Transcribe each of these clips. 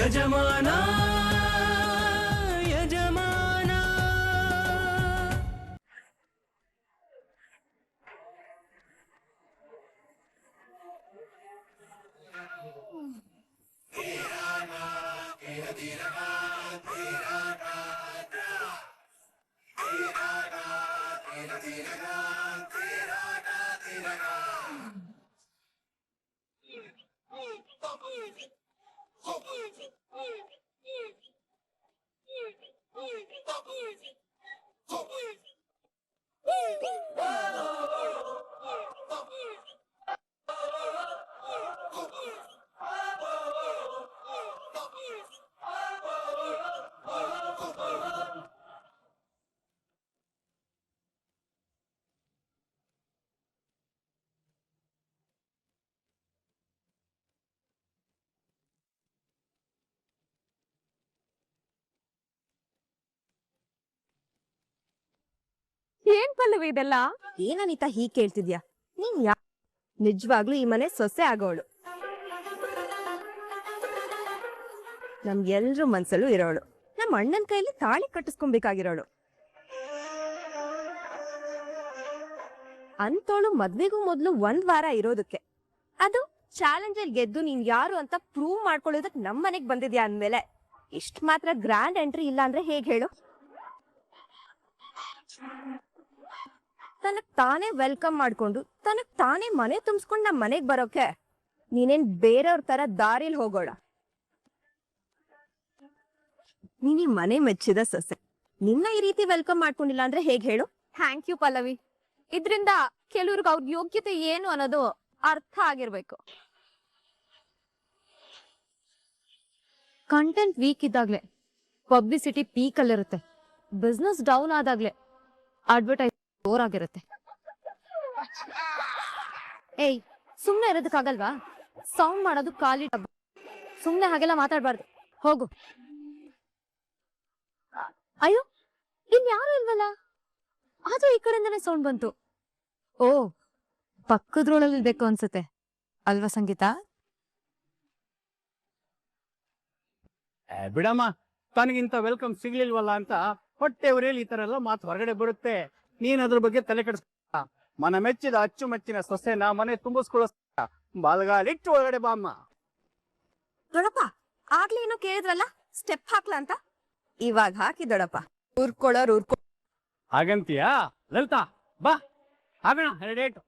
ಯಜಮಾನ ಯಜಮಾನ. ಏನ್ ಪಲ್ಲವಿ ಇದೆಲ್ಲ? ಏನನಿತಾ ಹೀಗ್ ಕೇಳ್ತಿದ್ಯಾ? ನೀನ್ ನಿಜವಾಗ್ಲೂ ಈ ಮನೆ ಸೊಸೆ ಆಗೋಳು, ನಮ್ಗೆಲ್ರ ಮನ್ಸಲ್ಲೂ ಇರೋಳು, ನಮ್ಮ ಅಣ್ಣನ್ ಕೈಲಿ ತಾಳಿ ಕಟ್ಟಿಸ್ಕೊಬೇಕಾಗಿರೋಳು ಅಂತೋಳು ಮದ್ವೆಗೂ ಮೊದ್ಲು 1 ವಾರ ಇರೋದಕ್ಕೆ, ಅದು ಚಾಲೆಂಜ್ ಅಲ್ಲಿ ಗೆದ್ದು ನೀನ್ ಯಾರು ಅಂತ ಪ್ರೂವ್ ಮಾಡ್ಕೊಳ್ಳೋದಕ್ ನಮ್ ಮನೆಗ್ ಬಂದಿದ್ಯಾ ಅಂದ್ಮೇಲೆ ಇಷ್ಟ್ ಮಾತ್ರ ಗ್ರ್ಯಾಂಡ್ ಎಂಟ್ರಿ ಇಲ್ಲ ಅಂದ್ರೆ ಹೇಗ್ ಹೇಳು? ತನಗ್ ತಾನೇ ವೆಲ್ಕಮ್ ಮಾಡ್ಕೊಂಡು ತನಗ್ ತಾನೇ ಮನೆ ತುಂಬಿಸ್ಕೊಂಡ್ ನಮ್ ಮನೆಗ್ ಬರೋಕೆ ನೀನೇನ್ ಬೇರೆಯವ್ರ ತರ ದಾರಿಲ್ ಹೋಗೋಳ? ನೀನ್ ಈ ಮನೆ ಮೆಚ್ಚಿದ ಸೊಸೆ, ನಿನ್ನ ಈ ರೀತಿ ವೆಲ್ಕಮ್ ಮಾಡ್ಕೊಂಡಿಲ್ಲ ಅಂದ್ರೆ ಹೇಗ್ ಹೇಳು? Thank you Pallavi. ಇದ್ರಿಂದ ಕೆಲವ್ರಿಗೆ ಅವ್ರ ಯೋಗ್ಯತೆ ಏನು ಅನ್ನೋದು ಅರ್ಥ ಆಗಿರ್ಬೇಕು. ಕಂಟೆಂಟ್ ವೀಕ್ ಇದ್ದಾಗ್ಲೆ ಪಬ್ಲಿಸಿಟಿ ಪೀಕ್ ಅಲ್ಲಿರುತ್ತೆ, ಬಿಸ್ನೆಸ್ ಡೌನ್ ಆದಾಗ್ಲೆ ಅಡ್ವರ್ಟೈಸ್ ಜೋರಾಗಿರುತ್ತೆ. ಏಯ್, ಸುಮ್ನೆ ಇರೋದಕ್ಕಾಗಲ್ವಾ? ಸೌಂಡ್ ಮಾಡೋದು ಖಾಲಿ ಡಬ್ಬ. ಸುಮ್ನೆ ಹಾಗೆಲ್ಲ ಮಾತಾಡ್ಬಾರ್ದು, ಹೋಗು. ಅಯ್ಯೋ, ಇನ್ ಯಾರು ಇಲ್ವಲ್ಲ, ಆದ್ರೂ ಈ ಕಡೆಯಿಂದನೇ ಸೌಂಡ್ ಬಂತು. ಓ, ಪಕ್ಕದ್ರೊಳಲ್ಲಿ ಬೇಕು ಅನ್ಸುತ್ತೆ ಅಲ್ವಾ ಸಂಗೀತ? ಬಿಡಮ್ಮ, ತನಗಿಂತ ವೆಲ್ಕಮ್ ಸಿಗ್ಲಿಲ್ವಲ್ಲ ಅಂತ ಹೊಟ್ಟೆ ಉರಿಯಲ್ಲಿ ಈ ತರ ಎಲ್ಲ ಮಾತು ಹೊರಗಡೆ ಬರುತ್ತೆ. ನೀನ್ ಅದ್ರ ಬಗ್ಗೆ ತಲೆ ಕೆಡಿಸ್ಕೊ. ಮನ ಮೆಚ್ಚಿದ ಅಚ್ಚುಮೆಚ್ಚಿನ ಸೊಸೆನ ಮನೆ ತುಂಬಿಸ್ಕೊಳ್ಳೋ ಬಾಲ್ಗಾಲಿಟ್ಟು ಒಳಗಡೆ ಬಾಮ್ಮ. ದೊಡಪ್ಪ, ಆಗ್ಲೇ ಏನೋ ಕೇಳಿದ್ರಲ್ಲ ಸ್ಟೆಪ್ ಹಾಕ್ಲ ಅಂತ, ಇವಾಗ ಹಾಕಿ ದೊಡಪ್ಪ. ಊರ್ಕೊಳ್ಳೋರು ಹಾಗಂತೀಯಾ? ಲಲಿತಾ ಬಾ, ಹಾಗೋಣ 2 ಏಟು.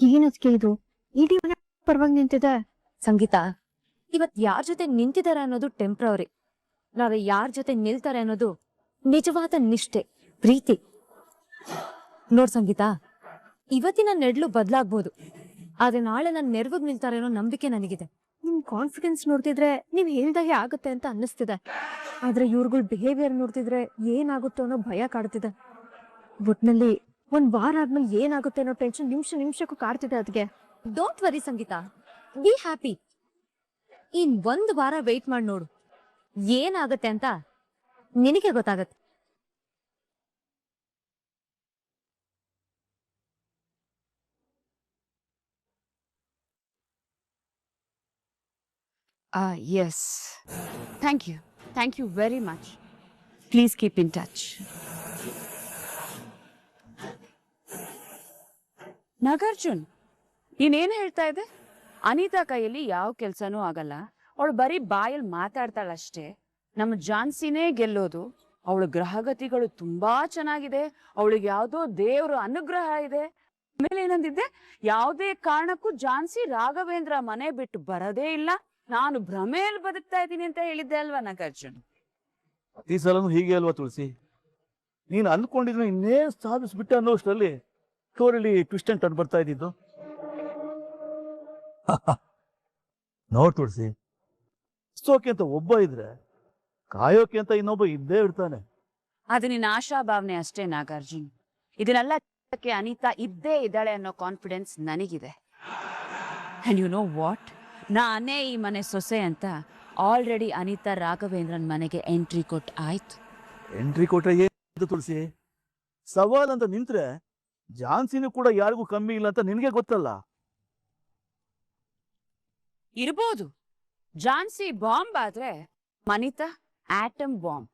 ಏನಕ್ಕೆ ಇದು ಇಡೀ ಪರವಾಗಿ ನಿಂತಿದೆ? ಸಂಗೀತ, ಇವತ್ ಯಾರ್ ಜೊತೆ ನಿಂತಿದ್ದಾರೆ ಅನ್ನೋದು ಟೆಂಪ್ರವರಿ, ನಾಳೆ ಯಾರ್ ಜೊತೆ ನಿಲ್ತಾರೆ ಅನ್ನೋದು ನಿಜವಾದ ನಿಷ್ಠೆ, ಪ್ರೀತಿ. ನೋಡ್ ಸಂಗೀತ, ಇವತ್ತಿನ ನೆಡ್ಲು ಬದ್ಲಾಗ್ಬೋದು, ಆದ್ರೆ ನಾಳೆ ನನ್ನ ನೆರವಿಗೆ ನಿಲ್ತಾರೆ ಅನ್ನೋ ನಂಬಿಕೆ ನನಗಿದೆ. ನಿಮ್ ಕಾನ್ಫಿಡೆನ್ಸ್ ನೋಡ್ತಿದ್ರೆ ನೀವ್ ಹೇಳ್ದಾಗೆ ಆಗುತ್ತೆ ಅಂತ ಅನ್ನಿಸ್ತಿದೆ, ಆದ್ರೆ ಇವ್ರುಗಳ ಬಿಹೇವಿಯರ್ ನೋಡ್ತಿದ್ರೆ ಏನಾಗುತ್ತೋ ಅನ್ನೋ ಭಯ ಕಾಡ್ತಿದೆ. ಒಟ್ನಲ್ಲಿ 1 ವಾರ ಆದ್ಮೇಲೆ ಏನಾಗುತ್ತೆ ಅನ್ನೋ ಟೆನ್ಷನ್ ನಿಮಿಷಕ್ಕೂ ಕಾಡ್ತಿದೆ. ಅದಕ್ಕೆ don't worry Sangeetha, be happy. In 1 ವಾರ ವೆಯ್ಟ್ ಮಾಡಿ ನೋಡು, ಏನಾಗುತ್ತೆ ಅಂತ ನಿನಗೆ ಗೊತ್ತಾಗತ್ತೆ. Yes. Thank you. Thank you very much. Please keep in touch. Nagarjun, ನೀನೇನು ಹೇಳ್ತಾ ಇದ್ದೆ? ಅನಿತಾ ಕೈಯಲ್ಲಿ ಯಾವ ಕೆಲ್ಸನೂ ಆಗಲ್ಲ, ಅವಳು ಬರೀ ಬಾಯಲ್ಲಿ ಮಾತಾಡ್ತಾಳಷ್ಟೇ. ನಮ್ಮ ಜಾನ್ಸಿನೇ ಗೆಲ್ಲೋದು. ಅವಳ ಗ್ರಹಗತಿಗಳು ತುಂಬಾ ಚೆನ್ನಾಗಿದೆ, ಅವಳಿಗೆ ಯಾವ್ದೋ ದೇವ್ರ ಅನುಗ್ರಹ ಇದೆ. ಆಮೇಲೆ ಏನಂದಿದ್ದೆ? ಯಾವುದೇ ಕಾರಣಕ್ಕೂ ಜಾನ್ಸಿ ರಾಘವೇಂದ್ರ ಮನೆ ಬಿಟ್ಟು ಬರೋದೇ ಇಲ್ಲ, ನಾನು ಭ್ರಮೆಯಲ್ಲಿ ಬದುಕ್ತಾ ಇದ್ದೀನಿ ಅಂತ ಹೇಳಿದ್ದೆ ಅಲ್ವಾ ನಾಗಾರ್ಜುನ್? ಈ ಸಲನು ಹೀಗೆ ಅಲ್ವಾ ತುಳಸಿ? ನೀನು ಅಂದ್ಕೊಂಡಿದ್ರೆ ಇನ್ನೇನು ಸಾಧಿಸ್ಬಿಟ್ಟೆ ಅನ್ನೋಷ್ಟರಲ್ಲಿ ಸ್ಟೋರಿಲಿ ಟ್ವಿಸ್ಟ್ ಅಂಡ್ ಟರ್ನ್ ಬರ್ತಾ ಇದ್ದಿದ್ದು. ನೋಡ್ ತುಳಸಿ, ಸೋಕೆ ಅಂತ ಒಬ್ಬ ಇದ್ರೆ ಕಾಯೋಕೆ ಅಂತ ಇನ್ನೊಬ್ಬ ಇದ್ದೇ ಇರ್ತಾನೆ. ಅದು ನಿನ್ನ ಆಶಾ ಭಾವನೆ ಅಷ್ಟೇ ನಾಗಾರ್ಜುನ್. ಇದನ್ನೆಲ್ಲ ಅನಿತಾ ಇದ್ದೇ ಇದ್ದಾಳೆ ಅನ್ನೋ ಕಾನ್ಫಿಡೆನ್ಸ್ ನನಗಿದೆ. ಅಂಡ್ ಯು ನೋ ವಾಟ್, ನಾನೇ ಈ ಮನೆ ಸೊಸೆ ಅಂತ ಆಲ್ರೆಡಿ ಅನಿತಾ ರಾಘವೇಂದ್ರನ್ ಮನೆಗೆ ಎಂಟ್ರಿ ಕೊಟ್ಟು ಆಯ್ತು. ಎಂಟ್ರಿ ಕೊಟ್ರೆ ಏನು ತುಳಸಿ, ಸವಾಲ್ ಅಂತ ನಿಂತ್ರೆ ಜಾನ್ಸಿನೂ ಕೂಡ ಯಾರಿಗೂ ಕಮ್ಮಿ ಇಲ್ಲ ಅಂತ ನಿನಗೆ ಗೊತ್ತಲ್ಲ. ಇರ್ಬೋದು, ಜಾನ್ಸಿ ಬಾಂಬ್ ಆದ್ರೆ ಅನಿತಾ ಆಟಮ್ ಬಾಂಬ್.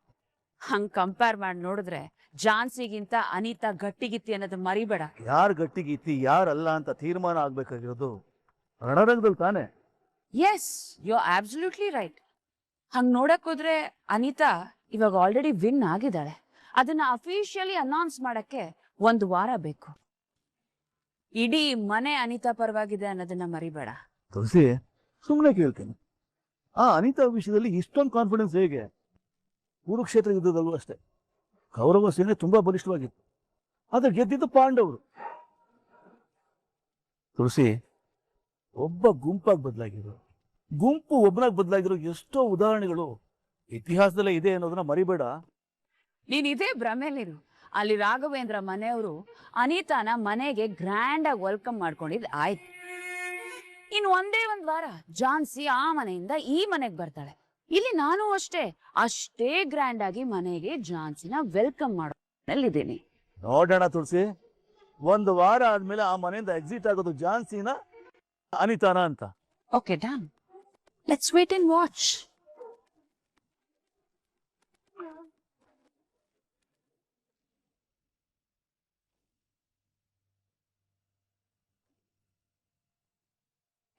ಹಂಗ್ ಕಂಪೇರ್ ಮಾಡಿ ನೋಡಿದ್ರೆ ಜಾನ್ಸಿಗಿಂತ ಅನಿತಾ ಗಟ್ಟಿಗಿತ್ತಿ ಅನ್ನೋದು ಮರಿಬೇಡ. ಯಾರು ಗಟ್ಟಿಗೀತಿ ಯಾರಲ್ಲ ಅಂತ ತೀರ್ಮಾನ ಆಗ್ಬೇಕಾಗಿರೋದು ರಣರಂಗದಲ್ಲಿ ತಾನೆ. Yes, you are absolutely right. ಹಂಗ್ ನೋಡಕ್ ಹೋದ್ರೆ ಅನಿತಾ ಇವಾಗ ಆಲ್ರೆಡಿ ವಿನ್ ಆಗಿದ್ದಾಳೆ. ಅದನ್ನ ಅಫಿಷಿಯಲಿ ಅನೌನ್ಸ್ ಮಾಡಕ್ಕೆ 1 ವಾರ ಬೇಕು. ಇಡೀ ಮನೆ ಅನಿತಾ ಪರವಾಗಿದೆ ಅನ್ನೋದನ್ನ ಮರಿಬೇಡ. ತುಳಸಿ, ಸುಮ್ಮನೆ ಕೇಳ್ತೀನಿ, ಆ ಅನಿತಾ ವಿಷಯದಲ್ಲಿ ಇಷ್ಟೊಂದು ಕಾನ್ಫಿಡೆನ್ಸ್ ಹೇಗೆ? ಕುರುಕ್ಷೇತ್ರ ಯುದ್ಧದಲ್ಲೂ ಅಷ್ಟೇ ಕೌರವ ಸೇನೆ ತುಂಬಾ ಬಲಿಷ್ಠವಾಗಿತ್ತು, ಆದ್ರೆ ಗೆದ್ದಿದ್ದು ಪಾಂಡವರು. ತುಳಸಿ, ಒಬ್ಬ ಗುಂಪಾಗಿ ಬದಲಾಗಿರೋ, ಗುಂಪು ಒಬ್ಬನಾಗಿ ಬದಲಾಗಿರೋ ಎಷ್ಟೋ ಉದಾಹರಣೆಗಳು ಇತಿಹಾಸದಲ್ಲೇ ಇದೆ ಅನ್ನೋದನ್ನ ಮರಿಬೇಡ. ನೀನ್ ಇದೇ ಭ್ರಮೆಲಿರು. ಅಲ್ಲಿ ರಾಘವೇಂದ್ರ ಮನೆಯವರು ಅನಿತಾನ ಮನೆಗೆ ಗ್ರ್ಯಾಂಡ್ ಆಗಿ ವೆಲ್ಕಮ್ ಮಾಡ್ಕೊಂಡಿದ್ ಆಯ್ತು. ಇನ್ ಒಂದೇ 1 ವಾರ ಜಾನ್ಸಿ ಆ ಮನೆಯಿಂದ ಈ ಮನೆಗೆ ಬರ್ತಾಳೆ. ಇಲ್ಲಿ ನಾನು ಅಷ್ಟೇ ಗ್ರ್ಯಾಂಡ್ ಆಗಿ ಮನೆಗೆ ಜಾನ್ಸಿನ ವೆಲ್ಕಮ್ ಮಾಡೋಲ್ಲಿದ್ದೀನಿ. ನೋಡೋಣ ತುಳಸಿ, 1 ವಾರ ಆದ್ಮೇಲೆ ಆ ಮನೆಯಿಂದ ಎಕ್ಸಿಟ್ ಆಗೋದು ಜಾನ್ಸಿನ ಅನಿತಾನ ಅಂತ. Okay, done. Let's wait and watch.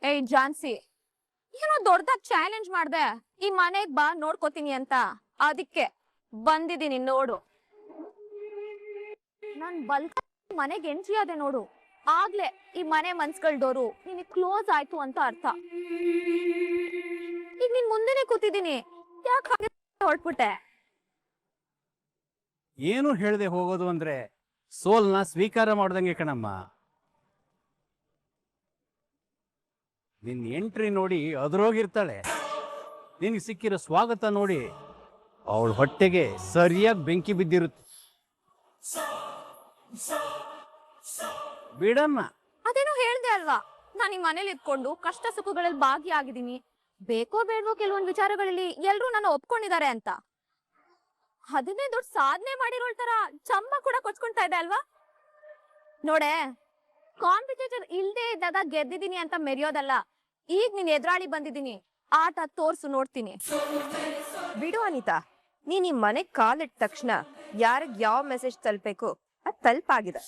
ಏಯ್ ಜಾನ್ಸಿ, ಏನೋ ದೊಡ್ಡದಾಗ್ ಚಾಲೆಂಜ್ ಮಾಡ್ದೆ, ಈ ಮನೆಗ್ ಬಾ ನೋಡ್ಕೋತೀನಿ ಅಂತ. ಅದಕ್ಕೆ ಬಂದಿದ್ದೀನಿ, ನೋಡು. ನನ್ ಮನೆಗೆ ಎಂಟ್ರಿ ಆದೆ ನೋಡು, ಆಗ್ಲೇ ಈ ಮನೆ ಮನ್ಸ್ಗಳ್ದೋರು ನಿನಗೆ ಕ್ಲೋಸ್ ಆಯ್ತು ಅಂತ ಅರ್ಥ. ಈಗ ನಿನ್ ಮುಂದೆನೆ ಕೂತಿದ್ದೀನಿ, ಯಾಕೆ ಹಾಗೆ ಹೊರಟ್ಬಿಟ್ಟೆ? ಏನು ಹೇಳದೆ ಹೋಗೋದು ಅಂದ್ರೆ ಸೋಲ್ನ ಸ್ವೀಕಾರ ಮಾಡ್ದಂಗೆ ಕಣಮ್ಮ. ನಿನ್ ಎಂಟ್ರಿ ನೋಡಿ ಅದ್ರೋಗಿರ್ತಾಳೆ. ನಿನ್ಗೆ ಸಿಕ್ಕಿರೋ ಸ್ವಾಗತ ನೋಡಿ ಅವಳ ಹೊಟ್ಟೆಗೆ ಸರಿಯಾಗಿ ಬೆಂಕಿ ಬಿದ್ದಿರುತ್ತೆ. ಬಿಡಮ್ಮ. ಅದೇನೋ ಹೇಳ್ದೆ ಅಲ್ವಾ, ನಾನು ಈ ಮನೇಲಿ ಇದ್ಕೊಂಡು ಕಷ್ಟ ಸುಖಗಳಲ್ಲಿ ಭಾಗಿಯಾಗಿದ್ದೀನಿ. ಬೇಕೋ ಬೇಡವೋ ಕೆಲವೊಂದು ವಿಚಾರಗಳಲ್ಲಿ ಎಲ್ರೂ ನನ್ನ ಒಪ್ಕೊಂಡಿದ್ದಾರೆ ಅಂತ. ಅದನ್ನೇ ದೊಡ್ಡ ಸಾಧನೆ ಮಾಡಿರೋಳ್ ತರ ಚಮ್ಮ ಕೂಡ ಕೊಚ್ಕೊಂತಾ ಇದೆ ಅಲ್ವಾ? ನೋಡೆ, ಕಾಂಪಿಟೇಟರ್ ಇಲ್ದೇ ಇದ್ದಾಗ ಗೆದ್ದಿದ್ದೀನಿ ಅಂತ ಮೆರೆಯೋದಲ್ಲ. ಈಗ ನೀನ್ ಎದುರಾಳಿ ಬಂದಿದ್ದೀನಿ, ಆಟ ತೋರ್ಸು ನೋಡ್ತೀನಿ. ಬಿಡು ಅನಿತಾ, ನೀನ್ ಈ ಮನೆಗ್ ಕಾಲಿಟ್ಟ ತಕ್ಷಣ ಯಾರಿಗ್ ಯಾವ ಮೆಸೇಜ್ ತಲುಪಬೇಕು ಅದ್ ತಲುಪಾಗಿದೆ.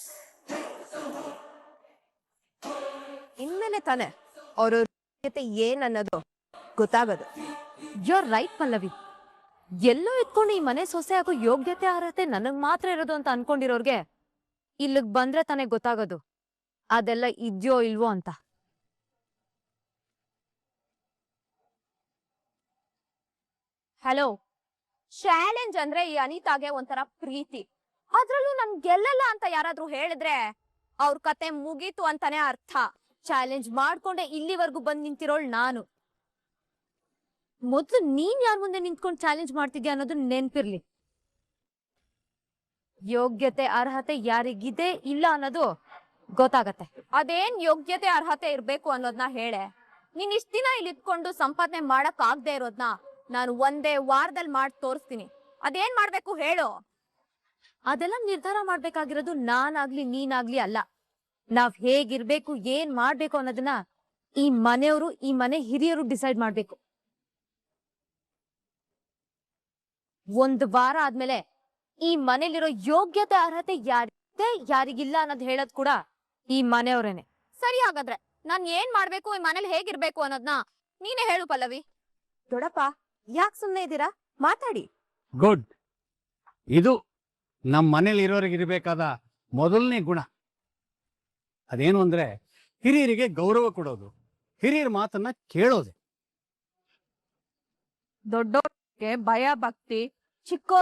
ಇನ್ಮೇಲೆ ತಾನೆ ಅವ್ರ ಏನ್ ಅನ್ನೋದು ಗೊತ್ತಾಗೋದು. Your right Pallavi. ಎಲ್ಲೋ ಇಟ್ಕೊಂಡು ಈ ಮನೆ ಸೊಸೆ ಆಗೋ ಯೋಗ್ಯತೆ ಅರ್ಹತೆ ನನಗ್ ಮಾತ್ರ ಇರೋದು ಅಂತ ಅನ್ಕೊಂಡಿರೋರ್ಗೆ ಇಲ್ಲಿಗ್ ಬಂದ್ರೆ ತಾನೇ ಗೊತ್ತಾಗೋದು ಅದೆಲ್ಲ ಇದ್ಯೋ ಇಲ್ವೋ ಅಂತ. ಹಲೋ, ಚಾಲೆಂಜ್ ಅಂದ್ರೆ ಈ ಅನಿತಾಗೆ ಒಂಥರ ಪ್ರೀತಿ. ಅದ್ರಲ್ಲೂ ನನ್ ಗೆಲ್ಲಲ್ಲ ಅಂತ ಯಾರಾದ್ರೂ ಹೇಳಿದ್ರೆ ಅವ್ರ ಕತೆ ಮುಗೀತು ಅಂತಾನೆ ಅರ್ಥ. ಚಾಲೆಂಜ್ ಮಾಡ್ಕೊಂಡೆ ಇಲ್ಲಿವರೆಗೂ ಬಂದ್ ನಿಂತಿರೋಳ್ ನಾನು. ಮೊದ್ಲು ನೀನ್ ಯಾರ ಮುಂದೆ ನಿಂತ್ಕೊಂಡು ಚಾಲೆಂಜ್ ಮಾಡ್ತಿದ್ಯಾ ಅನ್ನೋದು ನೆನ್ಪಿರ್ಲಿ. ಯೋಗ್ಯತೆ ಅರ್ಹತೆ ಯಾರಿಗಿದೆ ಇಲ್ಲ ಅನ್ನೋದು ಗೊತ್ತಾಗತ್ತೆ. ಅದೇನ್ ಯೋಗ್ಯತೆ ಅರ್ಹತೆ ಇರ್ಬೇಕು ಅನ್ನೋದ್ನ ಹೇಳೆ. ನೀನ್ ಇಷ್ಟ ದಿನ ಇಲ್ಲಿ ಇಟ್ಕೊಂಡು ಸಂಪಾದನೆ ಮಾಡಕ್ ಆಗದೆ ಇರೋದ್ನ ನಾನು ಒಂದೇ ವಾರದಲ್ಲಿ ಮಾಡಿ ತೋರಿಸ್ತೀನಿ. ಅದೇನ್ ಮಾಡ್ಬೇಕು ಹೇಳು. ಅದೆಲ್ಲ ನಿರ್ಧಾರ ಮಾಡ್ಬೇಕಾಗಿರೋದು ನಾನಾಗ್ಲಿ ನೀನಾಗ್ಲಿ ಅಲ್ಲ. ನಾವ್ ಹೇಗಿರ್ಬೇಕು ಏನ್ ಮಾಡ್ಬೇಕು ಅನ್ನೋದನ್ನ ಈ ಮನೆಯವರು ಈ ಮನೆ ಹಿರಿಯರು ಡಿಸೈಡ್ ಮಾಡ್ಬೇಕು. 1 ವಾರ ಆದ್ಮೇಲೆ ಈ ಮನೇಲಿರೋ ಯೋಗ್ಯತೆ ಅರ್ಹತೆ ಯಾರಿದೆ ಯಾರಿಗಿಲ್ಲ ಅನ್ನೋದು ಹೇಳೋದ್ ಕೂಡ ಈ ಮನೆಯವರೇನೆ. ಸರಿ, ಹಾಗಾದ್ರೆ ನಾನ್ ಏನ್ ಮಾಡ್ಬೇಕು, ಈ ಮನೇಲಿ ಹೇಗಿರ್ಬೇಕು ಅನ್ನೋದ್ನ ನೀನೇ ಹೇಳು ಪಲ್ಲವಿ. ದೊಡ್ಡಪ್ಪ, ಯಾಕೆ ಸುಮ್ನೆ ಇದ್ದೀರಾ? ಮಾತಾಡಿ. ಗುಡ್. ಇದು ನಮ್ಮ ಮನೇಲಿ ಇರೋರಿಗೆ ಇರಬೇಕಾದ ಮೊದಲನೇ ಗುಣ. ಅದೇನು ಅಂದ್ರೆ ಹಿರಿಯರಿಗೆ ಗೌರವ ಕೊಡೋದು, ಹಿರಿಯರ ಮಾತನ್ನ ಕೇಳೋದೆ. ದೊಡ್ಡೋರ್ಗೆ ಭಯ ಭಕ್ತಿ, ಚಿಕ್ಕೋ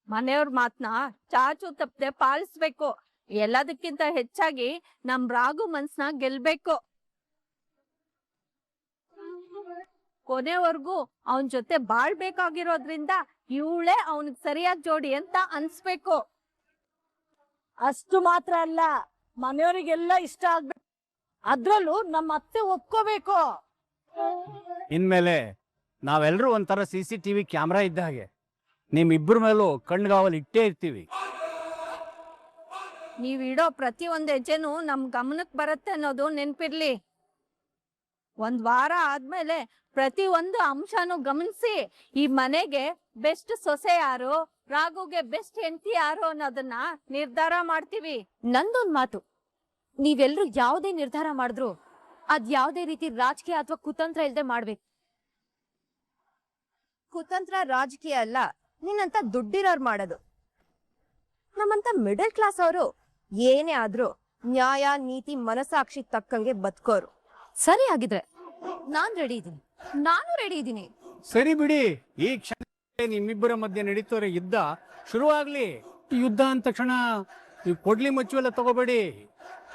ಮನೆಯವ್ರ ಮಾತನ್ನ ಚಾಚು ತಪ್ಪದೆ ಪಾಲಿಸ್ಬೇಕು. ಎಲ್ಲದಕ್ಕಿಂತ ಹೆಚ್ಚಾಗಿ ನಮ್ ರಾಘು ಮನ್ಸ್ನ ಗೆಲ್ಬೇಕು. ಕೊನೆವರೆಗೂ ಅವನ್ ಜೊತೆ ಬಾಳ್ಬೇಕಾಗಿರೋದ್ರಿಂದ ಇವಳೇ ಅವನಿಗೆ ಸರಿಯಾದ ಜೋಡಿ ಅಂತ ಅನ್ಸ್ಬೇಕು. ಅಷ್ಟು ಮಾತ್ರ ಅಲ್ಲ, ಮನೆಯವರಿಗೆಲ್ಲ ಇಷ್ಟ ಆಗ್ಬೇಕು. ಅದ್ರಲ್ಲೂ ನಮ್ಮ ಅತ್ತೆ ಒಪ್ಕೋಬೇಕು. ಇನ್ಮೇಲೆ ನಾವೆಲ್ಲರೂ ಒಂಥರ CCTV ಕ್ಯಾಮ್ರಾ ಇದ್ದ ಹಾಗೆ ನಿಮ್ಮಿಬ್ಬರ ಮೇಲೂ ಕಣ್ಗಾವಲು ಇಟ್ಟೇ ಇರ್ತೀವಿ. ನೀವ್ ಇಡೋ ಪ್ರತಿ ಒಂದ್ ಹೆಜ್ಜೆನೂ ನಮ್ ಗಮನಕ್ ಬರುತ್ತೆ ಅನ್ನೋದು ನೆನ್ಪಿರ್ಲಿ. ಒಂದ್ ವಾರ ಆದ್ಮೇಲೆ ಪ್ರತಿ ಒಂದು ಅಂಶನೂ ಗಮನಿಸಿ ಈ ಮನೆಗೆ ಬೆಸ್ಟ್ ಸೊಸೆ ಯಾರು, ರಾಘುಗೆ ಬೆಸ್ಟ್ ಹೆಂಡತಿ ಯಾರು ಅನ್ನೋದನ್ನ ನಿರ್ಧಾರ ಮಾಡ್ತೀವಿ. ನಂದೊಂದ್ ಮಾತು, ನೀವೆಲ್ರೂ ಯಾವ್ದೇ ನಿರ್ಧಾರ ಮಾಡಿದ್ರು ಅದ್ ಯಾವ್ದೇ ರೀತಿ ರಾಜಕೀಯ ಅಥವಾ ಕುತಂತ್ರ ಇಲ್ದೆ ಮಾಡ್ಬೇಕು. ಕುತಂತ್ರ ರಾಜಕೀಯ ಅಲ್ಲ, ನಿನ್ನಂತ ದುಡ್ಡಿರೋರ್ ಮಾಡೋದು. ನಮ್ಮಂತ ಮಿಡಲ್ ಕ್ಲಾಸ್ ಅವರು ಏನೇ ಆದ್ರೂ ನ್ಯಾಯ ನೀತಿ ಮನಸಾಕ್ಷಿ ತಕ್ಕಂಗೆ ಬದುಕೋರು. ಸರಿ ಆಗಿದ್ರೆ ನಾನ್ ರೆಡಿ ಇದೀನಿ. ನಾನು ರೆಡಿ ಇದ್ದೀನಿ. ಸರಿ ಬಿಡಿ, ಈ ಕ್ಷಣ ನಿಮ್ಮಿಬ್ಬರ ಮಧ್ಯೆ ನಡೀತೋರೆ ಯುದ್ಧ ಶುರುವಾಗ್ಲಿ. ಯುದ್ಧ ಅಂದ ತಕ್ಷಣ ನೀವು ಕೊಡ್ಲಿ ಮಚ್ಚುವೆಲ್ಲ ತಗೋಬೇಡಿ.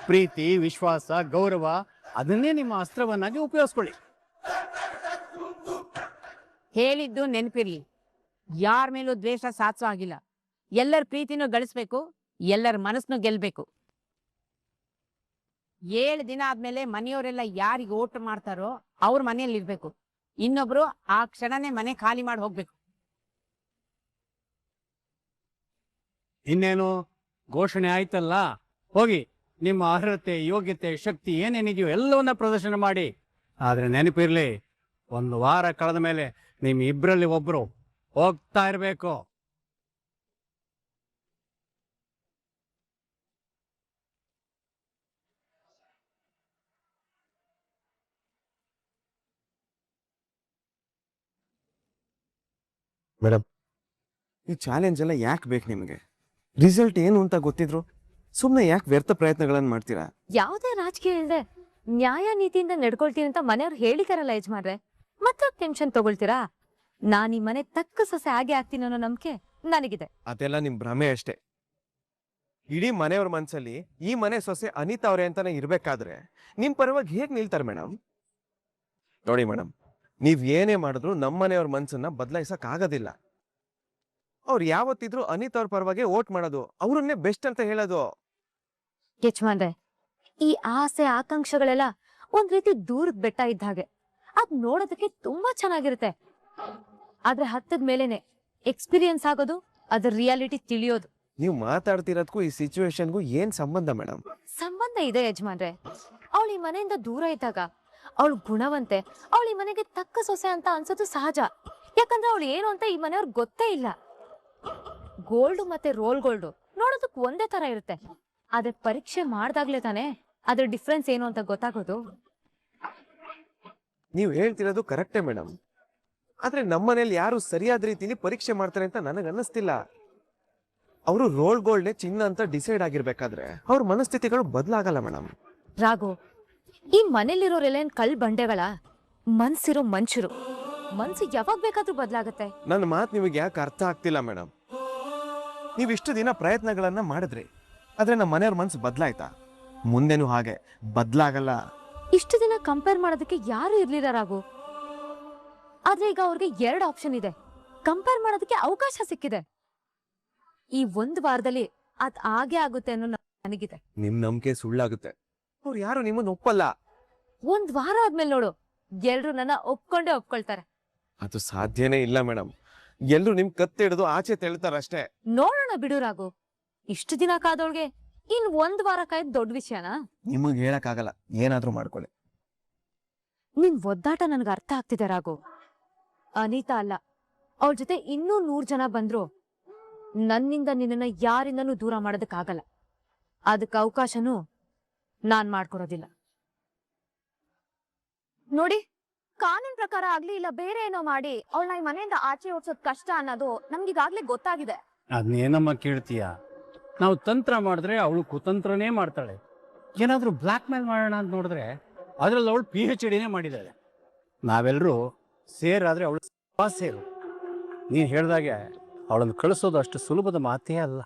ಪ್ರೀತಿ, ವಿಶ್ವಾಸ, ಗೌರವ ಅದನ್ನೇ ನಿಮ್ಮ ಅಸ್ತ್ರವನ್ನಾಗಿ ಉಪಯೋಗಿಸ್ಕೊಳ್ಳಿ. ಹೇಳಿದ್ದು ನೆನಪಿರ್ಲಿ, ಯಾರ ಮೇಲೂ ದ್ವೇಷ ಸಾಧಿಸೋ ಆಗಿಲ್ಲ. ಎಲ್ಲರ ಪ್ರೀತಿನೂ ಗಳಿಸ್ಬೇಕು, ಎಲ್ಲರ ಮನಸ್ಸನ್ನು ಗೆಲ್ಬೇಕು. 7 ದಿನ ಆದ್ಮೇಲೆ ಮನೆಯವರೆಲ್ಲ ಯಾರಿಗೆ ಓಟ್ ಮಾಡ್ತಾರೋ ಅವ್ರ ಮನೆಯಲ್ಲಿ ಇರ್ಬೇಕು. ಇನ್ನೊಬ್ರು ಆ ಕ್ಷಣನೇ ಮನೆ ಖಾಲಿ ಮಾಡಿ ಹೋಗ್ಬೇಕು. ಇನ್ನೇನು ಘೋಷಣೆ ಆಯ್ತಲ್ಲ, ಹೋಗಿ ನಿಮ್ಮ ಅರ್ಹತೆ, ಯೋಗ್ಯತೆ, ಶಕ್ತಿ ಏನೇನಿದೆಯೋ ಎಲ್ಲವನ್ನ ಪ್ರದರ್ಶನ ಮಾಡಿ. ಆದ್ರೆ ನೆನಪಿರ್ಲಿ, 1 ವಾರ ಕಳೆದ ಮೇಲೆ ನಿಮ್ ಇಬ್ಬರಲ್ಲಿ ಒಬ್ರು ಹೋಗ್ತಾ ಇರ್ಬೇಕು. ಮೇಡಮ್, ಈ ಚಾಲೆಂಜ್ ಎಲ್ಲ ಯಾಕೆ ಬೇಕು ನಿಮಗೆ? ರಿಸಲ್ಟ್ ಏನು ಅಂತ ಗೊತ್ತಿದ್ರು ಸುಮ್ಮನೆ ಯಾಕೆ ವ್ಯರ್ಥ ಪ್ರಯತ್ನಗಳನ್ನು ಮಾಡ್ತೀರಾ? ಯಾವ್ದೇ ರಾಜಕೀಯ ಇಲ್ದೆ ನ್ಯಾಯ ನೀತಿಯಿಂದ ನಡ್ಕೊಳ್ತೀನಿ ಅಂತ ಮನೆಯವ್ರು ಹೇಳಿದಾರಲ್ಲ ಯಜಮಾನ್ರೆ, ಮತ್ತೆ ಟೆನ್ಷನ್ ತಗೊಳ್ತೀರಾ? ನಾನ್ ಈ ಮನೆ ತಕ್ಕ ಸೊಸೆ ಹಾಗೆ ಆಗ್ತೀನಿ ಅನ್ನೋ ನಂಬಿಕೆ ನನಗಿದೆ. ಅದೆಲ್ಲ ನಿಮ್ ಭ್ರಮೆ ಅಷ್ಟೇ. ಇಡೀ ಮನೆಯವ್ರ ಮನ್ಸಲ್ಲಿ ಈ ಮನೆ ಸೊಸೆ ಅನಿತಾ ಅವ್ರೆ ಅಂತಾನೆ ಇರ್ಬೇಕಾದ್ರೆ ನಿಮ್ ಪರವಾಗಿ ಹೇಗ್ ನಿಲ್ತಾರೆ ಮೇಡಮ್? ನೋಡಿ ಮೇಡಮ್, ನೀವ್ ಏನೇ ಮಾಡಿದ್ರು ನಮ್ಮ ಮನೆಯವ್ರ ಮನ್ಸನ್ನ ಬದಲಾಯಿಸಕ್ ಆಗೋದಿಲ್ಲ. ಅವ್ರು ಯಾವತ್ತಿದ್ರು ಅನಿತಾ ಅವ್ರ ಪರವಾಗಿ ವೋಟ್ ಮಾಡೋದು, ಅವ್ರನ್ನೇ ಬೆಸ್ಟ್ ಅಂತ ಹೇಳೋದು. ಯಜಮಾನ್ರೆ, ಈ ಆಸೆ ಆಕಾಂಕ್ಷೆಗಳೆಲ್ಲ ಒಂದ್ ರೀತಿ ದೂರದ ಬೆಟ್ಟ ಇದ್ದ ಹಾಗೆ. ಅದ್ ನೋಡೋದಕ್ಕೆ ತುಂಬಾ ಚೆನ್ನಾಗಿರುತ್ತೆ. ಆದ್ರೆ ಹತ್ತದ ಮೇಲೆನೆ ಎಕ್ಸ್ಪೀರಿಯನ್ಸ್ ಆಗೋದು, ಅದ್ರ ರಿಯಾಲಿಟಿ ತಿಳಿಯೋದು. ನೀವು ಮಾತಾಡ್ತಿರೋದಕ್ಕೂ ಈ ಸಿಚುವೇಶನ್ಗೂ ಏನ್ ಸಂಬಂಧ ಮೇಡಮ್? ಸಂಬಂಧ ಇದೆ ಯಜಮಾನ್ರೆ. ಅವಳು ಈ ಮನೆಯಿಂದ ದೂರ ಇದ್ದಾಗ ಅವಳು ಗುಣವಂತೆ, ಅವಳು ಈ ಮನೆಗೆ ತಕ್ಕ ಸೊಸೆ ಅಂತ ಅನ್ಸೋದು ಸಹಜ. ಯಾಕಂದ್ರೆ ಅವಳು ಏನು ಅಂತ ಈ ಮನೆಯವ್ರಿಗೆ ಗೊತ್ತೇ ಇಲ್ಲ. ಗೋಲ್ಡ್ ಮತ್ತೆ ರೋಲ್ ಗೋಲ್ಡ್ ನೋಡೋದಕ್ ಒಂದೇ ತರ ಇರುತ್ತೆ, ಆದ್ರೆ ಪರೀಕ್ಷೆ ಮಾಡ್ದಾಗ್ಲೇ ತಾನೆ ಅದ್ರ ಡಿಫ್ರೆನ್ಸ್ ಏನು ಅಂತ ಗೊತ್ತಾಗೋದು. ನೀವು ಹೇಳ್ತಿರೋದು ಕರೆಕ್ಟೇ ಮೇಡಮ್, ಆದ್ರೆ ನಮ್ಮನೇಲಿ ಯಾರು ಸರಿಯಾದ ರೀತಿಲಿ ಪರೀಕ್ಷೆ ಮಾಡ್ತಾರೆ ಅಂತ ನನಗೆ ಅನ್ನಿಸ್ತಿಲ್ಲ. ಅವರು ರೋಲ್ ಗೋಲ್ಡ್ನೇ ಚಿನ್ನ ಅಂತ ಡಿಸೈಡ್ ಆಗಿರ್ಬೇಕಾದ್ರೆ ಅವ್ರ ಮನಸ್ಥಿತಿಗಳು ಬದಲಾಗಲ್ಲ ಮೇಡಮ್. ರಾಘು, ಈ ಮನೇಲಿರೋರೆಲ್ಲ ಏನ್ ಕಳ್ ಬಂಡೆಗಳ? ಮನ್ಸಿರೋ ಮನುಷ್ಯರು. ಮನ್ಸು ಯಾವಾಗ ಬೇಕಾದ್ರೂ ಬದಲಾಗತ್ತೆ. ನನ್ನ ಮಾತು ನಿಮಗೆ ಯಾಕೆ ಅರ್ಥ ಆಗ್ತಿಲ್ಲ ಮೇಡಮ್? ನೀವು ಇಷ್ಟು ದಿನ ಪ್ರಯತ್ನಗಳನ್ನ ಮಾಡಿದ್ರಿ, ಆದ್ರೆ ನಮ್ಮ ಮನೆಯವ್ರ ಮನ್ಸು ಬದಲಾಯ್ತಾ? ಮುಂದೆನೂ ಹಾಗೆ ಬದಲಾಗಲ್ಲ. ಇಷ್ಟು ದಿನ ಕಂಪೇರ್ ಮಾಡೋದಕ್ಕೆ ಯಾರು ಇರ್ಲಿಲ್ಲ ರಾಘು. ಆದ್ರೆ ಈಗ ಅವ್ರಿಗೆ 2 ಆಪ್ಷನ್ ಇದೆ. ಕಂಪೇರ್ ಮಾಡೋದಕ್ಕೆ ಅವಕಾಶ ಸಿಕ್ಕಿದೆ. ಈ 1 ವಾರದಲ್ಲಿ ಅದ್ ಹಾಗೆ ಆಗುತ್ತೆ ಅನ್ನೋ ನನಗಿದೆ. ನಿಮ್ ನಂಬಿಕೆ ಸುಳ್ಳಾಗುತ್ತೆ. ಅವ್ರು ಯಾರು ನಿಮ್ಮನ್ನ ಒಪ್ಪಲ್ಲ. 1 ವಾರ ಆದ್ಮೇಲೆ ನೋಡು, ಎಲ್ರು ನನ್ನ ಒಪ್ಕೊಂಡೇ ಒಪ್ಕೊಳ್ತಾರೆ. ಅದು ಸಾಧ್ಯನೇ ಇಲ್ಲ ಮೇಡಮ್. ಎಲ್ರು ನಿಮ್ ಕತ್ತೆ ಹಿಡಿದು ಆಚೆ ತೆಳ್ತಾರಷ್ಟೇ. ನೋಡೋಣ ಬಿಡು ರಾಘು. ಇಷ್ಟು ದಿನ ಕಾದೋಳ್ಗೆ ಇನ್ 1 ವಾರ ಕಾಯ್ದು ದೊಡ್ಡ ವಿಷಯನಾ? ನಿಮಗ್ ಹೇಳಕ್ಕಾಗಲ್ಲ, ಏನಾದ್ರೂ ಮಾಡ್ಕೊಳ್ಳಿ. ನಿನ್ ಒದ್ದಾಟ ನನ್ಗೆ ಅರ್ಥ ಆಗ್ತಿದೆ ರಾಘು. ಅನಿತಾ ಅಲ್ಲ, ಅವಳ ಜೊತೆ ಇನ್ನೂ 100 ಜನ ಬಂದ್ರು ನನ್ನಿಂದ ನಿನ್ನನ್ನ ಯಾರಿಂದನೂ ದೂರ ಮಾಡೋದಕ್ಕಾಗಲ್ಲ. ಅದಕ್ಕೆ ಅವಕಾಶನೂ ನಾನ್ ಮಾಡ್ಕೊಡೋದಿಲ್ಲ. ನೋಡಿ, ಕಾನೂನ್ ಪ್ರಕಾರ ಆಗ್ಲಿ ಇಲ್ಲ ಬೇರೆ ಏನೋ ಮಾಡಿ ಅವಳನ್ನ ಈ ಮನೆಯಿಂದ ಆಚೆ ಓಡಿಸೋದ್ ಕಷ್ಟ ಅನ್ನೋದು ನಮ್ಗೀಗಾಗ್ಲೇ ಗೊತ್ತಾಗಿದೆ. ಅದನ್ನೇನಮ್ಮ ಕೇಳ್ತೀಯ? ನಾವು ತಂತ್ರ ಮಾಡಿದ್ರೆ ಅವಳು ಕುತಂತ್ರನೇ ಮಾಡ್ತಾಳೆ. ಏನಾದ್ರೂ ಬ್ಲ್ಯಾಕ್ ಮೇಲ್ ಮಾಡೋಣ ಅಂತ ನೋಡಿದ್ರೆ ಅದ್ರಲ್ಲಿ ಅವಳು PhD ಮಾಡಿದ್ದಾಳೆ. ನಾವೆಲ್ಲರೂ ಸೇರಾದ್ರೆ ಅವಳು ಸೇರು. ನೀನ್ ಹೇಳ್ದಾಗೆ ಅವಳನ್ನು ಕಳಿಸೋದು ಅಷ್ಟು ಸುಲಭದ ಮಾತೇ ಅಲ್ಲ.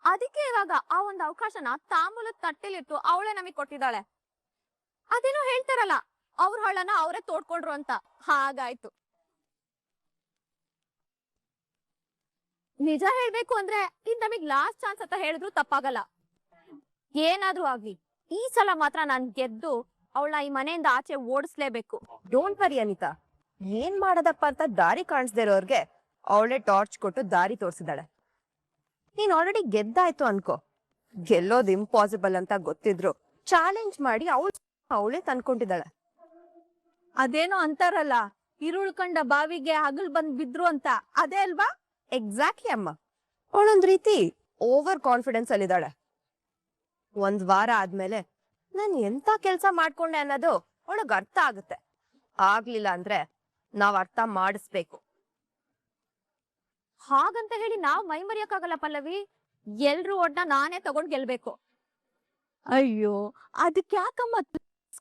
ಅದಕ್ಕೆ ಇವಾಗ ಆ ಒಂದು ಅವಕಾಶನ ತಾಂಬೂಲದ ತಟ್ಟೆಲಿಟ್ಟು ಅವಳೇ ನಮಗ್ ಕೊಟ್ಟಿದ್ದಾಳೆ. ಅದೇನೋ ಹೇಳ್ತಾರಲ್ಲ, ಅವ್ರ ಹಳ್ಳನ ಅವರೇ ತೋಡ್ಕೊಂಡ್ರು ಅಂತ. ಹಾಗಾಯ್ತು. ನಿಜ ಹೇಳ್ಬೇಕು ಅಂದ್ರೆ ಇದು ನಮಗ್ ಲಾಸ್ಟ್ ಚಾನ್ಸ್ ಅಂತ ಹೇಳಿದ್ರು ತಪ್ಪಾಗಲ್ಲ. ಏನಾದ್ರೂ ಆಗ್ಲಿ, ಈ ಸಲ ಮಾತ್ರ ನಾನ್ ಗೆದ್ದು ಅವಳ ಈ ಮನೆಯಿಂದ ಆಚೆ ಓಡಿಸ್ಲೇಬೇಕು. ಡೋಂಟ್ ವರಿ ಅನಿತಾ, ಏನ್ ಮಾಡದಪ್ಪ ಅಂತ ದಾರಿ ಕಾಣಿಸ್ದೇ ಇರೋರ್ಗೆ ಅವಳೇ ಟಾರ್ಚ್ ಕೊಟ್ಟು ದಾರಿ ತೋರಿಸಿದಾಳೆ. ನೀನ್ ಆಲ್ರೆಡಿ ಗೆದ್ದಾಯ್ತು ಅನ್ಕೋ. ಗೆಲ್ಲೋದು ಇಂಪಾಸಿಬಲ್ ಅಂತ ಗೊತ್ತಿದ್ರು ಚಾಲೆಂಜ್ ಮಾಡಿ ಅವಳೇ ತಂದ್ಕೊಂಡಿದ್ದಾಳೆ. ಅದೇನೋ ಅಂತಾರಲ್ಲ, ಇರುಳ್ಕಂಡ ಬಾವಿಗೆ ಹಗಲ್ ಬಂದ್ ಬಿದ್ರು ಅಂತ, ಅದೇ ಅಲ್ವಾ? ಎಕ್ಸಾಕ್ಟ್ಲಿ ಅಮ್ಮ. ಅವಳೊಂದ್ ರೀತಿ ಓವರ್ ಕಾನ್ಫಿಡೆನ್ಸ್ ಅಲ್ಲಿದ್ದಾಳೆ. ಒಂದ್ ವಾರ ಆದ್ಮೇಲೆ ನಾನ್ ಎಂತ ಕೆಲ್ಸ ಮಾಡ್ಕೊಂಡೆ ಅನ್ನೋದು ಅವಳಗ್ ಅರ್ಥ ಆಗುತ್ತೆ. ಆಗ್ಲಿಲ್ಲ ಅಂದ್ರೆ ನಾವ್ ಅರ್ಥ ಮಾಡಿಸ್ಬೇಕು. ಹಾಗಂತ ಹೇಳಿ ನಾವ್ ಮೈ ಮರಿಯಕ್ಕಾಗಲ್ಲ ಪಲ್ಲವಿ. ಎಲ್ರು ಒಟ್ನ ನಾನೇ ತಗೊಂಡ್ ಗೆಲ್ಬೇಕು. ಅಯ್ಯೋ, ಅದಕ್ಕೆ ಯಾಕಮ್ಮ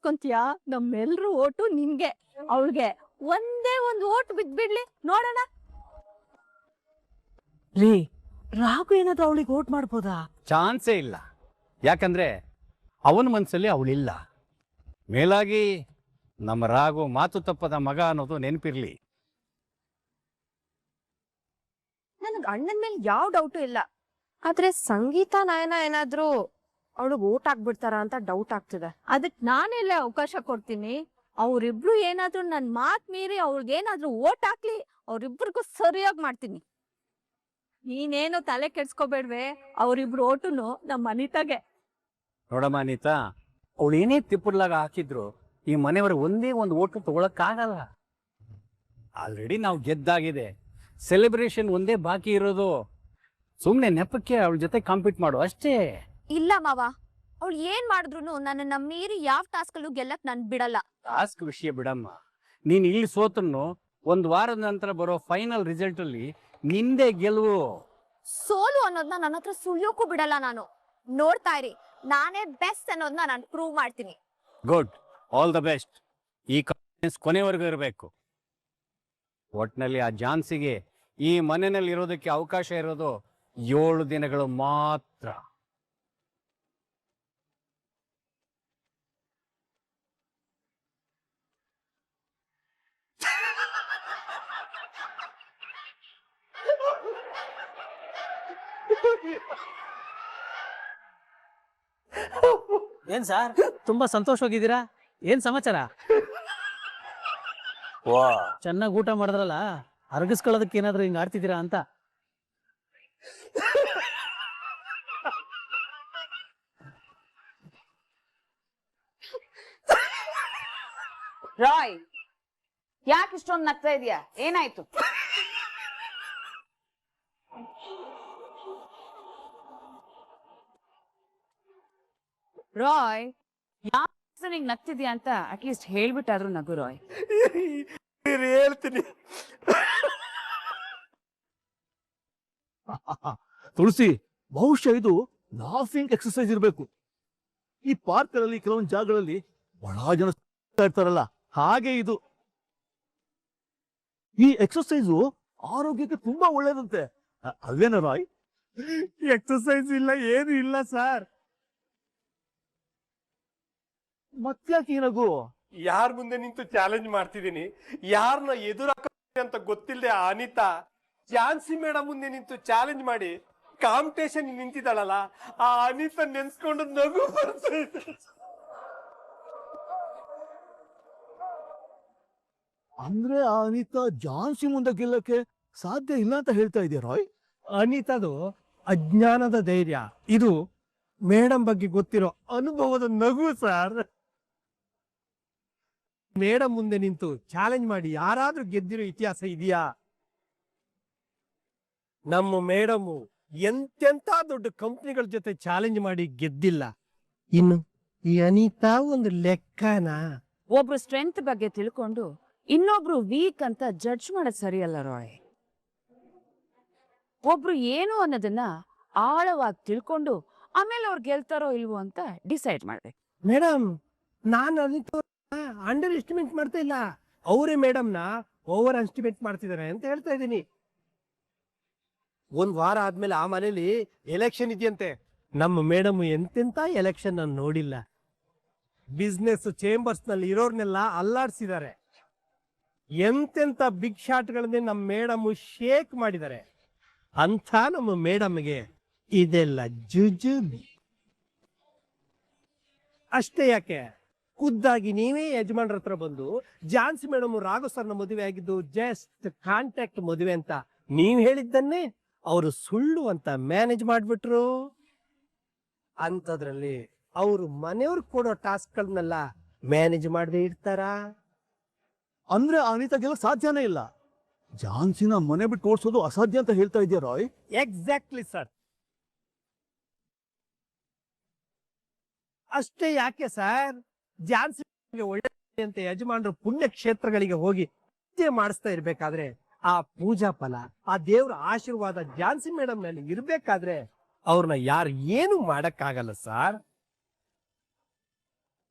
ಕೊಂತೀಯ? ನಮ್ಮೆಲ್ರು ಓಟು ನಿನ್ಗೆ. ಅವಳಿಗೆ ಒಂದೇ ಒಂದು ಓಟ್ ಬಿದ್ಬಿಡ್ಲಿ ನೋಡೋಣ. ರೀ, ರಾಘು ಏನಾದ್ರು ಅವಳಿಗೆ ಓಟ್ ಮಾಡ್ಬೋದಾ? ಚಾನ್ಸೇ ಇಲ್ಲ. ಯಾಕಂದ್ರೆ ಅವನ ಮನಸ್ಸಲ್ಲಿ ಅವಳಿಲ್ಲ. ಮೇಲಾಗಿ ನಮ್ಮ ರಾಘು ಮಾತು ತಪ್ಪದ ಮಗ ಅನ್ನೋದು ನೆನಪಿರ್ಲಿ. ನನಗ್ ಅಣ್ಣನ ಮೇಲೆ ಯಾವ ಡೌಟು ಇಲ್ಲ. ಆದ್ರೆ ಸಂಗೀತ ನಯನ ಏನಾದ್ರೂ ಅವಳಿಗೆ ಓಟ್ ಹಾಕ್ಬಿಡ್ತಾರ ಅಂತ ಡೌಟ್ ಆಗ್ತಿದೆ. ಅದಕ್ ನಾನೆಲ್ಲ ಅವಕಾಶ ಕೊಡ್ತೀನಿ. ಅವ್ರಿಬ್ರು ಏನಾದ್ರು ನನ್ ಮಾತ್ ಮೀರಿ ಅವ್ರಿಗೇನಾದ್ರೂ ಓಟ್ ಹಾಕ್ಲಿ, ಅವ್ರಿಬ್ರಿಗೂ ಸರಿಯಾಗಿ ಮಾಡ್ತೀನಿ. ನೀನೇನು ತಲೆ ಕೆಡ್ಸ್ಕೊಬೇಡ್ವೆ. ಅವ್ರಿಬ್ರು ಓಟುನು ನಮ್ಮ ಅನಿತಾಗೆ. ನೋಡಮ್ಮ ಅನಿತಾ, ಅವಳು ಏನೇ ತಿಪ್ಪರ್ಲಾಗ ಹಾಕಿದ್ರು ಈ ಮನೆಯವರ ಒಂದೇ ಒಂದು ಓಟು ತಗೊಳಕ್ಕಾಗಲ್ಲ. ಆಲ್ರೆಡಿ ನಾವು ಗೆದ್ದಾಗಿದೆ. ಸೆಲೆಬ್ರೇಷನ್ ಒಂದೇ ಬಾಕಿ ಇರೋದು. ಸುಮ್ನೆ ನೆಪಕ್ಕೆ ಅವಳ ಜೊತೆ ಕಾಂಪೀಟ್ ಮಾಡು ಅಷ್ಟೇ. ಇಲ್ಲ ಮಾವ, ಅವಳು ಏನ್ ಮಾಡಿದ್ರು ನನ್ನ ಮೀರಿ ಯಾವ ಟಾಸ್ಕ್ ಅಲ್ಲೂ ಗೆಲ್ಲಕ್ ನಾನ್ ಬಿಡಲ್ಲ. ಟಾಸ್ಕ್ ವಿಷಯ ಬಿಡಮ್ಮ. ನೀನ್ ಇಲ್ಲಿ ಸೋತನ್ನು ಒಂದು ವಾರದ ನಂತರ ಬರೋ ಫೈನಲ್ ರಿಸಲ್ಟ್ ಅಲ್ಲಿ ನಿಂದೆ ಗೆಲುವು. ಸೋಲು ಅನ್ನೋದನ್ನ ನನ್ನ ಹತ್ರ ಸುಳ್ಯೋಕ್ಕೂ ಬಿಡಲ್ಲ ನಾನು. ನೋಡ್ತಾ ಇರಿ, ನಾನೇ ಬೆಸ್ಟ್ ಅನ್ನೋದನ್ನ ನಾನು ಪ್ರೂವ್ ಮಾಡ್ತೀನಿ. Good, all the best. ಈ ಕಾನ್ಫಿಡೆನ್ಸ್ ಕೊನೆವರೆಗೂ ಇರಬೇಕು. ಒಟ್ನಲ್ಲಿ ಆ ಜಾನ್ಸಿಗೆ ಈ ಮನೆಯಲ್ಲಿ ಇರೋದಕ್ಕೆ ಅವಕಾಶ ಇರೋದು 7 ದಿನಗಳು ಮಾತ್ರ. ಏನ್ ಸಾರ್, ತುಂಬಾ ಸಂತೋಷವಾಗಿದ್ದೀರಾ? ಏನ್ ಸಮಾಚಾರ? ಚೆನ್ನಾಗಿ ಊಟ ಮಾಡಿದ್ರಲ್ಲ, ಅರಗಿಸ್ಕೊಳ್ಳೋದಕ್ಕೆ ಏನಾದ್ರು ಹಿಂಗ ಆಡ್ತಿದ್ದೀರಾ ಅಂತ. ರಾಯ್, ಯಾಕೆ ಇಷ್ಟೊಂದು ನಗ್ತಾ ಇದೀಯಾ? ಏನಾಯ್ತು? ರಾಯ್, ಯಾಕೆ ನಿಂಗೆ ನಗ್ತಿದ್ಯಾ ಅಂತ ಅಟ್ಲೀಸ್ಟ್ ಹೇಳ್ಬಿಟ್ಟಾದ್ರೂ ನಗು ರಾಯ್. ಹೇಳ್ತೀನಿ. ತುಳಸಿ, ಬಹುಶಃ ಇದು ಲಾಫಿಂಗ್ ಎಕ್ಸರ್ಸೈಸ್ ಇರಬೇಕು. ಈ ಪಾರ್ಕ್ಗಳಲ್ಲಿ ಕೆಲವೊಂದು ಜಾಗಗಳಲ್ಲಿ ಬಹಳ ಜನ ಇರ್ತಾರಲ್ಲ, ಹಾಗೆ ಇದು. ಈ ಎಕ್ಸರ್ಸೈಸು ಆರೋಗ್ಯಕ್ಕೆ ತುಂಬಾ ಒಳ್ಳೇದಂತೆ, ಅಲ್ವೇನ ರಾಯ್? ಎಕ್ಸರ್ಸೈಸ್ ಇಲ್ಲ, ಏನು ಇಲ್ಲ ಸರ್. ಮತ್ತ್ಯಾಕೆ ಏನಗು? ಯಾರ ಮುಂದೆ ನಿಂತು ಚಾಲೆಂಜ್ ಮಾಡ್ತಿದ್ದೀನಿ, ಯಾರನ್ನ ಎದುರಾಕ ಅಂತ ಗೊತ್ತಿಲ್ಲದೆ ಅನಿತಾ ಝಾನ್ಸಿ ಮೇಡಮ್ ಮುಂದೆ ನಿಂತು ಚಾಲೆಂಜ್ ಮಾಡಿ ಕಾಂಪಿಟೇಷನ್ ನಿಂತಿದ್ದಾಳಲ್ಲ, ಆ ಅನಿತಾ ನೆನ್ಸ್ಕೊಂಡು ನಗು ಬರ್ತೈತೆ. ಅಂದ್ರೆ ಆ ಅನಿತಾ ಜಾನ್ಸಿ ಮುಂದೆ ಗೆಲ್ಲಕ್ಕೆ ಸಾಧ್ಯ ಇಲ್ಲ ಅಂತ ಹೇಳ್ತಾ ಇದೆಯಾ ರಾಯ್? ಅನಿತದು ಅಜ್ಞಾನದ ಧೈರ್ಯ, ಇದು ಮೇಡಮ್ ಬಗ್ಗೆ ಗೊತ್ತಿರೋ ಅನುಭವದ ನಗು ಸರ್. ಮೇಡಮ್ ಮುಂದೆ ನಿಂತು ಚಾಲೆಂಜ್ ಮಾಡಿ ಯಾರಾದ್ರೂ ಗೆದ್ದಿರೋ ಇತಿಹಾಸ ಇದೆಯಾ? ನಮ್ಮ ಮೇಡಮ್ ಎಂತೆಂತ ದೊಡ್ಡ ಕಂಪ್ನಿಗಳ ಜೊತೆ ಚಾಲೆಂಜ್ ಮಾಡಿ ಗೆದ್ದಿಲ್ಲ. ಇನ್ನು ಈ ಅನಿತಾ ಒಂದು ಲೆಕ್ಕನಾ? ಒಬ್ರು ಸ್ಟ್ರೆಂತ್ ಬಗ್ಗೆ ತಿಳ್ಕೊಂಡು ಇನ್ನೊಬ್ರು ವೀಕ್ ಅಂತ ಜಡ್ಜ್ ಮಾಡೋದ್ ಸರಿಯಲ್ಲ ರಾಯ್. ಒಬ್ರು ಏನು ಅನ್ನೋದನ್ನ ಆಳವಾಗಿ ತಿಳ್ಕೊಂಡು ಆಮೇಲೆ ಅವ್ರು ಗೆಲ್ತಾರೋ ಇಲ್ವೋ ಅಂತ ಡಿಸೈಡ್ ಮಾಡ್ಬೇಕು. ಮೇಡಮ್, ನಾನು ಅನಿತಾ ಅಂಡರ್ ಎಸ್ಟಿಮೇಟ್ ಮಾಡ್ತಾ ಇಲ್ಲ, ಅವರೇ ಮೇಡಮ್ನ ಓವರ್ ಎಸ್ಟಿಮೇಟ್ ಮಾಡ್ತಿದ್ದಾರೆ ಅಂತ ಹೇಳ್ತಾ ಇದ್ದೀನಿ. ಒಂದ್ ವಾರ ಆದ್ಮೇಲೆ ಆ ಮನೇಲಿ ಎಲೆಕ್ಷನ್ ಇದೆಯಂತೆ. ನಮ್ಮ ಮೇಡಮ್ ಎಂತೆಂತ ಎಲೆಕ್ಷನ್ ನಾನು ನೋಡಿಲ್ಲ. ಬಿಸ್ನೆಸ್ ಚೇಂಬರ್ಸ್ ನಲ್ಲಿ ಇರೋರ್ನೆಲ್ಲ ಅಲ್ಲಾಡ್ಸಿದ್ದಾರೆ. ಎಂತೆಂತ ಬಿಗ್ ಶಾಟ್ಗಳನ್ನೇ ನಮ್ಮ ಮೇಡಮ್ ಶೇಕ್ ಮಾಡಿದ್ದಾರೆ. ಅಂತ ನಮ್ಮ ಮೇಡಮ್ಗೆ ಇದೆಲ್ಲ ಜುಜುಬಿ. ಅಷ್ಟೇ ಯಾಕೆ, ಖುದ್ದಾಗಿ ನೀವೇ ಯಜಮಾನ್ರ ಹತ್ರ ಬಂದು ಜಾನ್ಸಿ ಮೇಡಮ್ ರಾಘವ್ ಸರ್ನ ಮದುವೆ ಆಗಿದ್ದು ಜಸ್ಟ್ ಕಾಂಟ್ಯಾಕ್ಟ್ ಮದುವೆ ಅಂತ ನೀವ್ ಹೇಳಿದ್ದನ್ನೇ ಅವರು ಸುಳ್ಳು ಅಂತ ಮ್ಯಾನೇಜ್ ಮಾಡ್ಬಿಟ್ರು. ಅಂತದ್ರಲ್ಲಿ ಅವರು ಮನೆಯವ್ರು ಕೊಡೋ ಟಾಸ್ಕ್ಗಳನ್ನೆಲ್ಲ ಮ್ಯಾನೇಜ್ ಮಾಡದೆ ಇರ್ತಾರ? ಅಂದ್ರೆ ಅನಿತಾಗೆಲ್ಲ ಸಾಧ್ಯನೇ ಇಲ್ಲ. ಜಾನ್ಸಿನ ಮನೆ ಬಿಟ್ಟು ಓಡಿಸೋದು ಅಸಾಧ್ಯ ಅಂತ ಹೇಳ್ತಾ ಇದೆಯಾ ರಾಯ್? Exactly sir. ಅಷ್ಟೇ ಯಾಕೆ ಸರ್, ಜಾನ್ಸಿ ಒಳ್ಳೆ ಅಂತ ಯಜಮಾನರು ಪುಣ್ಯ ಕ್ಷೇತ್ರಗಳಿಗೆ ಹೋಗಿ ಪೂಜೆ ಮಾಡಿಸ್ತಾ ಇರ್ಬೇಕಾದ್ರೆ ಆ ಪೂಜಾ ಫಲ, ಆ ದೇವ್ರ ಆಶೀರ್ವಾದ ಜಾನ್ಸಿ ಮೇಡಮ್ ಮೇಲೆ ಇರ್ಬೇಕಾದ್ರೆ ಅವ್ರನ್ನ ಯಾರು ಏನು ಮಾಡಕ್ಕಾಗಲ್ಲ ಸರ್.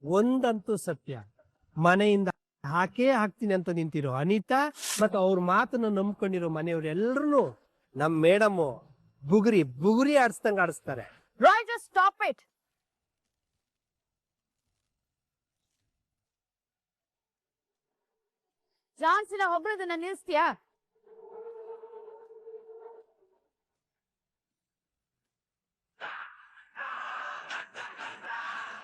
ಒಂದಂತೂ ಸತ್ಯ, ಮನೆಯಿಂದ ಹಾಕ್ತೀನಿ ಅಂತ ನಿಂತಿರೋ ಅನಿತಾ ಮತ್ತು ಅವ್ರ ಮಾತನ್ನ ನಂಬ್ಕೊಂಡಿರೋ ಮನೆಯವ್ರೆಲ್ಲರೂ ನಮ್ ಮೇಡಮ್ ಬುಗುರಿ ಆಡಿಸ್ದಂಗ ಆಡಿಸ್ತಾರೆ. Roy, just stop it. ಜಾನ್ಸಿನ ಹೊಗಳೋದನ್ನ ನಿಲ್ಸ್ತೀಯಾ?